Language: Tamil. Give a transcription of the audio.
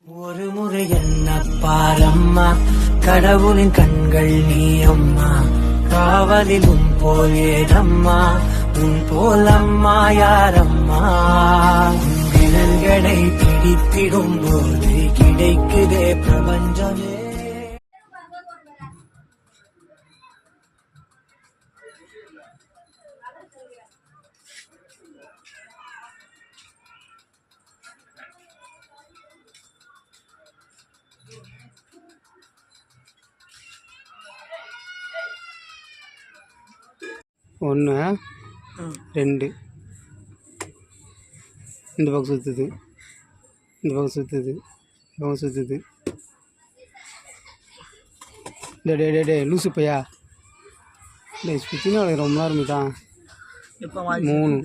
ஒரு முறை என்ன பாரம்மா, கடவுளின் கண்கள் நீ அம்மா, காவலில் உன் போல் ஏதம்மா, உன் போல் அம்மா யாரம்மா. விரல்களை பிடித்திடும் போது கிடைக்குதே பிரபஞ்சமே. ஒன்று ரெண்டு இந்த பக்கம் சுற்றுது, இந்த பக்கம் சுற்றுது, இந்த பக்கம் சுற்றுது. டே லூசு பையா, டே சுற்றினா ரொம்ப நேரம் தான். 3